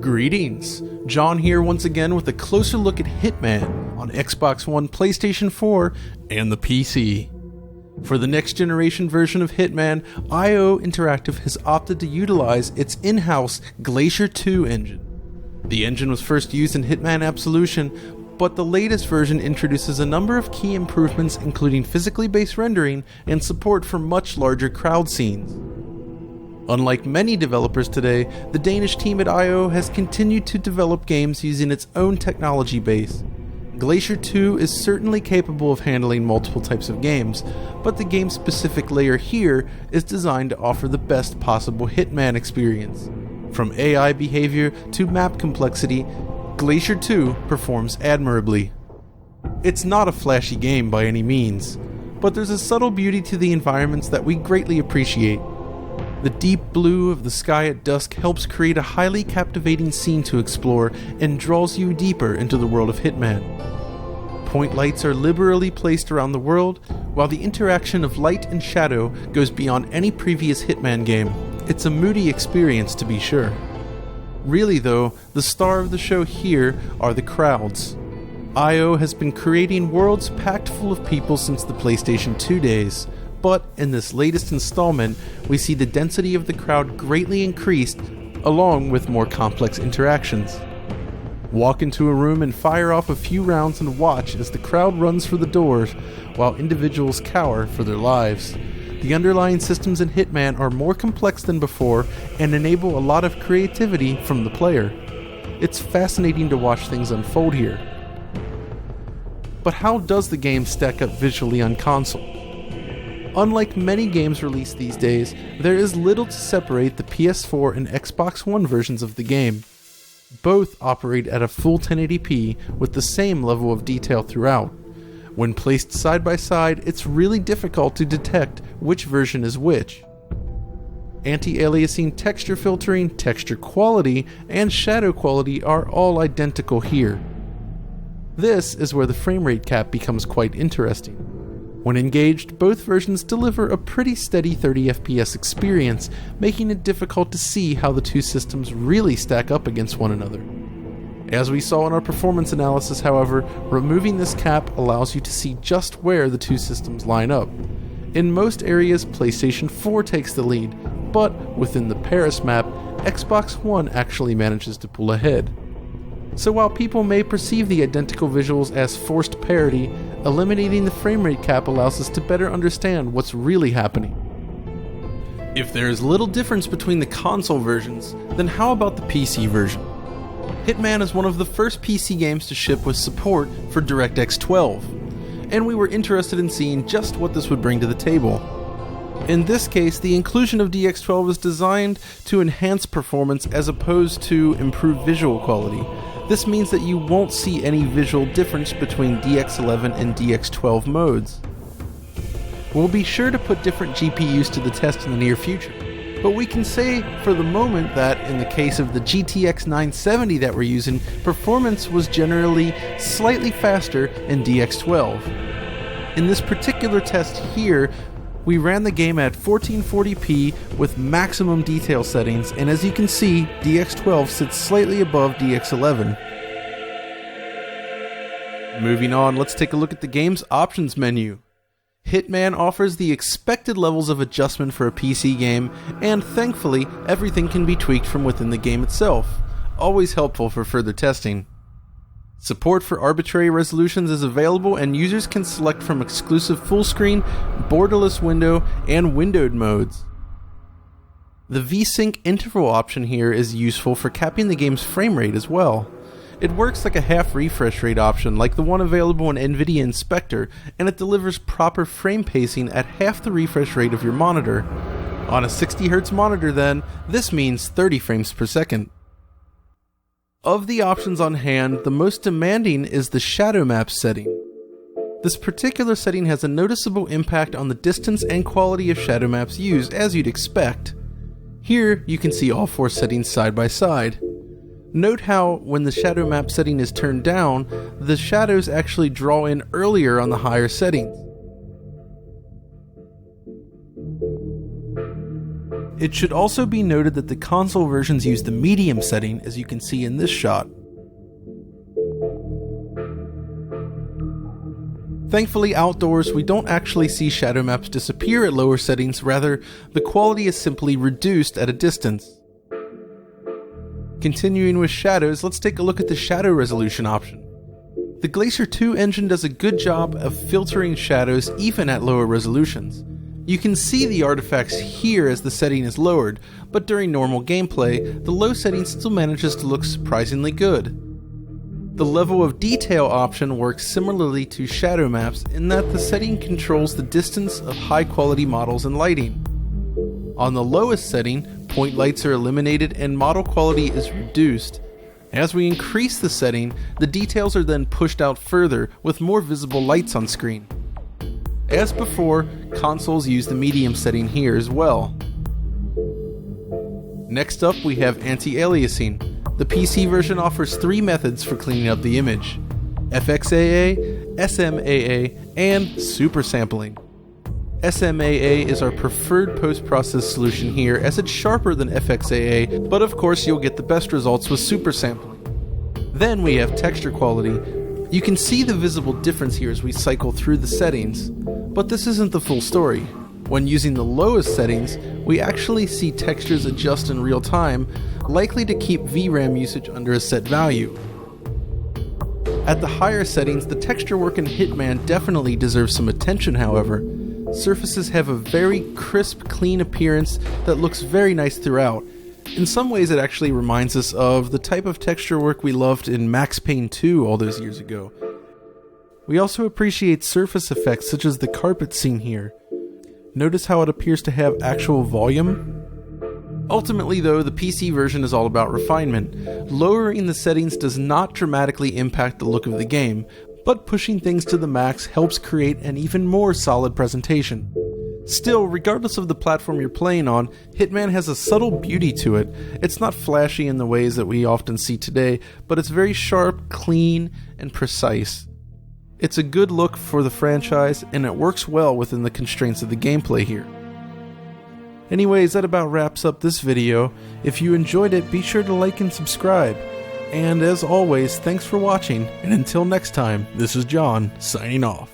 Greetings, John here once again with a closer look at Hitman on Xbox One, PlayStation 4, and the PC. For the next generation version of Hitman, IO Interactive has opted to utilize its in-house Glacier 2 engine. The engine was first used in Hitman Absolution, but the latest version introduces a number of key improvements including physically based rendering and support for much larger crowd scenes. Unlike many developers today, the Danish team at IO has continued to develop games using its own technology base. Glacier 2 is certainly capable of handling multiple types of games, but the game-specific layer here is designed to offer the best possible Hitman experience. From AI behavior to map complexity, Glacier 2 performs admirably. It's not a flashy game by any means, but there's a subtle beauty to the environments that we greatly appreciate. The deep blue of the sky at dusk helps create a highly captivating scene to explore and draws you deeper into the world of Hitman. Point lights are liberally placed around the world, while the interaction of light and shadow goes beyond any previous Hitman game. It's a moody experience to be sure. Really though, the star of the show here are the crowds. IO has been creating worlds packed full of people since the PlayStation 2 days. But in this latest installment, we see the density of the crowd greatly increased, along with more complex interactions. Walk into a room and fire off a few rounds and watch as the crowd runs for the doors, while individuals cower for their lives. The underlying systems in Hitman are more complex than before and enable a lot of creativity from the player. It's fascinating to watch things unfold here. But how does the game stack up visually on console? Unlike many games released these days, there is little to separate the PS4 and Xbox One versions of the game. Both operate at a full 1080p with the same level of detail throughout. When placed side by side, it's really difficult to detect which version is which. Anti-aliasing, texture filtering, texture quality, and shadow quality are all identical here. This is where the frame rate cap becomes quite interesting. When engaged, both versions deliver a pretty steady 30 FPS experience, making it difficult to see how the two systems really stack up against one another. As we saw in our performance analysis, however, removing this cap allows you to see just where the two systems line up. In most areas, PlayStation 4 takes the lead, but within the Paris map, Xbox One actually manages to pull ahead. So while people may perceive the identical visuals as forced parity, eliminating the frame rate cap allows us to better understand what's really happening. If there is little difference between the console versions, then how about the PC version? Hitman is one of the first PC games to ship with support for DirectX 12, and we were interested in seeing just what this would bring to the table. In this case, the inclusion of DX12 is designed to enhance performance as opposed to improve visual quality. This means that you won't see any visual difference between DX11 and DX12 modes. We'll be sure to put different GPUs to the test in the near future, but we can say for the moment that in the case of the GTX 970 that we're using, performance was generally slightly faster in DX12. In this particular test here, we ran the game at 1440p with maximum detail settings, and as you can see, DX12 sits slightly above DX11. Moving on, let's take a look at the game's options menu. Hitman offers the expected levels of adjustment for a PC game, and thankfully, everything can be tweaked from within the game itself, always helpful for further testing. Support for arbitrary resolutions is available, and users can select from exclusive full-screen, borderless window, and windowed modes. The VSync interval option here is useful for capping the game's frame rate as well. It works like a half refresh rate option like the one available in NVIDIA Inspector, and it delivers proper frame pacing at half the refresh rate of your monitor. On a 60Hz monitor then, this means 30 frames per second. Of the options on hand, the most demanding is the shadow map setting. This particular setting has a noticeable impact on the distance and quality of shadow maps used, as you'd expect. Here, you can see all four settings side by side. Note how, when the shadow map setting is turned down, the shadows actually draw in earlier on the higher settings. It should also be noted that the console versions use the medium setting, as you can see in this shot. Thankfully, outdoors, we don't actually see shadow maps disappear at lower settings, rather, the quality is simply reduced at a distance. Continuing with shadows, let's take a look at the shadow resolution option. The Glacier 2 engine does a good job of filtering shadows even at lower resolutions. You can see the artifacts here as the setting is lowered, but during normal gameplay, the low setting still manages to look surprisingly good. The level of detail option works similarly to shadow maps in that the setting controls the distance of high quality models and lighting. On the lowest setting, point lights are eliminated and model quality is reduced. As we increase the setting, the details are then pushed out further with more visible lights on screen. As before, consoles use the medium setting here as well. Next up we have anti-aliasing. The PC version offers 3 methods for cleaning up the image: FXAA, SMAA, and super sampling. SMAA is our preferred post-process solution here as it's sharper than FXAA, but of course you'll get the best results with super sampling. Then we have texture quality. You can see the visible difference here as we cycle through the settings, but this isn't the full story. When using the lowest settings, we actually see textures adjust in real time, likely to keep VRAM usage under a set value. At the higher settings, the texture work in Hitman definitely deserves some attention, however. Surfaces have a very crisp, clean appearance that looks very nice throughout. In some ways it actually reminds us of the type of texture work we loved in Max Payne 2 all those years ago. We also appreciate surface effects such as the carpet scene here. Notice how it appears to have actual volume? Ultimately though, the PC version is all about refinement. Lowering the settings does not dramatically impact the look of the game, but pushing things to the max helps create an even more solid presentation. Still, regardless of the platform you're playing on, Hitman has a subtle beauty to it. It's not flashy in the ways that we often see today, but it's very sharp, clean, and precise. It's a good look for the franchise, and it works well within the constraints of the gameplay here. Anyways, that about wraps up this video. If you enjoyed it, be sure to like and subscribe. And as always, thanks for watching, and until next time, this is John, signing off.